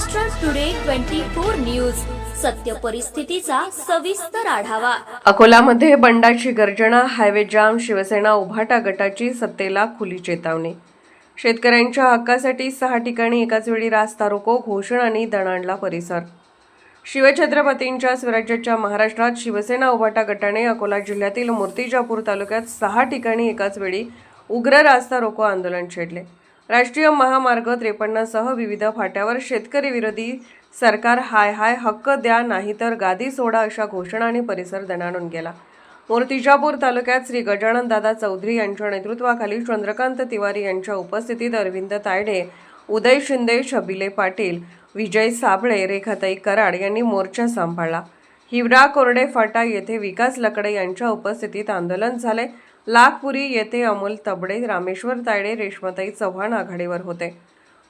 Maharashtra today 24 news, सत्य परिस्थितीचा सविस्तर आढावा। अकोलामध्ये बंडाची गर्जना, हायवे जाम, शिवसेना उभाटा गटाची सत्तेला खुली चेतावणी। शेतकऱ्यांच्या हक्कासाठी 6 ठिकाणी एकाच वेळी रास्ता रोको, घोषणा आणि दणाणला परिसर। शिवछत्रपतींच्या स्वराज्याच्या महाराष्ट्रात शिवसेना उभाटा गटाने अकोला जिल्ह्यातील मूर्तिजापूर तालुक्यात 6 ठिकाणी एकाच वेळी उग्र रास्ता रोको आंदोलन छेडले। राष्ट्रीय महामार्ग 53 सह विविध फाट्यावर शेतकरी विरोधी सरकार हाय हाय हक्क द्या नाहीतर गादी सोडा अशा घोषणा आणि परिसर दणाणून गेला। मूर्तिजापूर तालुक्यात श्री गजानन दादा चौधरी यांच्या नेतृत्वाखाली चंद्रकांत तिवारी यांच्या उपस्थितीत अरविंद तायडे, उदय शिंदे, शबिले पाटील, विजय साबळे, रेखाताई कराड यांनी मोर्चा सांभाळला। हिवरा कोरडे फाटा येथे विकास लकडे यांच्या उपस्थितीत आंदोलन झाले। लाखपुरी येथे अमोल तबडे, रामेश्वर तायडे, रेश्माताई चव्हाण आघाडीवर होते।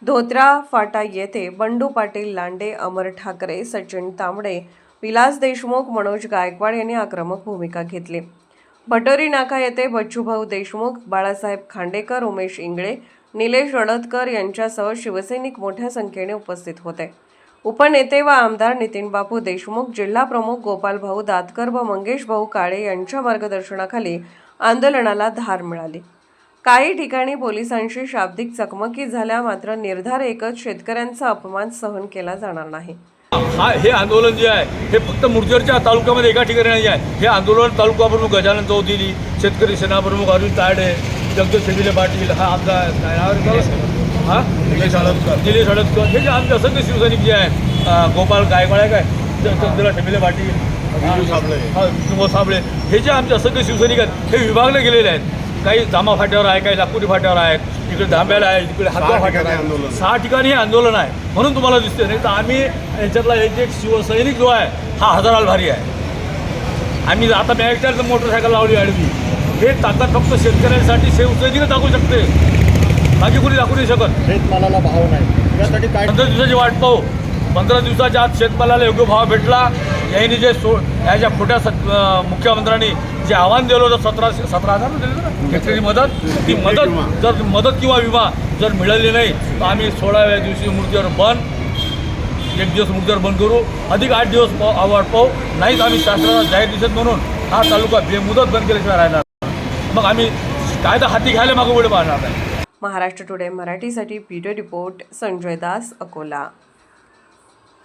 धोत्रा फाटा येथे बंडू पाटील लांडे, अमर ठाकरे, सचिन तांबडे, विलास देशमुख, मनोज गायकवाड यांनी आक्रमक भूमिका घेतली। भटोरी नाका येथे बच्चूभाऊ देशमुख, बाळासाहेब खांडेकर, उमेश इंगळे, निलेश रडतकर यांच्यासह शिवसैनिक मोठ्या संख्येने उपस्थित होते। उपनेते व आमदार नितीन बापू देशमुख, जिल्हा प्रमुख गोपाल भाऊ दातकर व मंगेश भाऊ काळे यांच्या मार्गदर्शनाखाली आंदोलनाला धार मिळाली। काही ठिकाणी पोलिसांशी शाब्दिक चकमकी झाल्या, मात्र निर्धार एकच, शेतकऱ्यांचा अपमान सहन केला जाणार नाही। हे आंदोलन जे आहे हे फक्त मुर्जरच्या तालुक्यामध्ये एका ठिकाणी नाही आहे। हे आंदोलन तालुका प्रमुख गजानन चौधरी, शेतकरी सेना प्रमुख अरविंद तायडे, जगदीश शबिले पाटील, हा आमदार निलेश हळदकर, हे जे आमचे असंख्य शिवसैनिक जे आहेत, गोपाल गायकवाड आहे काय, जगदीश शबिले पाटील, साबळे, हे जे आमचे असंख्य शिवसैनिक आहेत हे विभागले गेलेले आहेत। काही जामा फाट्यावर आहे, काही लाकुरी फाट्यावर आहेत, इकडे धांब्याला आहे, इकडे हातगाव फाट्यावर आहे। 6 ठिकाणी हे आंदोलन आहे म्हणून तुम्हाला दिसते, नाही तर आम्ही याच्यातला एक शिवसैनिक जो आहे हा हजाराला भारी आहे। आम्ही आता मॅगस्टारचं मोटरसायकल लावली आडवी, हे ताकद फक्त शेतकऱ्यांसाठी शिवसैनिक दाखवू शकते, बाकी कोणी दाखवू नाही शकत। शेतमालाला भाव नाही, यासाठी काय 15 दिवसाची वाट पाहू। 15 दिवसाच्या आत शेतमालाला योग्य भाव भेटला, यांनी जे याच्या खोट्या मुख्यमंत्र्यांनी जे आव्हान दिलं होतं 17,000 दिलं ना शेतकरी मदत, ती मदत जर मदत किंवा विमा जर मिळाली नाही तर आम्ही 16व्या दिवशी मूर्तीवर बंद, 1 दिवस मूर्तीवर बंद करू, अधिक 8 दिवस वाट पाहू, नाहीच आम्ही शासनाला जाहीर दिसत म्हणून हा तालुका बेमुदत बंद केल्याशिवाय राहणार। मग आम्ही कायदा हाती घ्यायला मागे पुढे पाहणार नाही। महाराष्ट्र टुडे मराठीसाठी ब्युरो रिपोर्ट संजय दास, अकोला।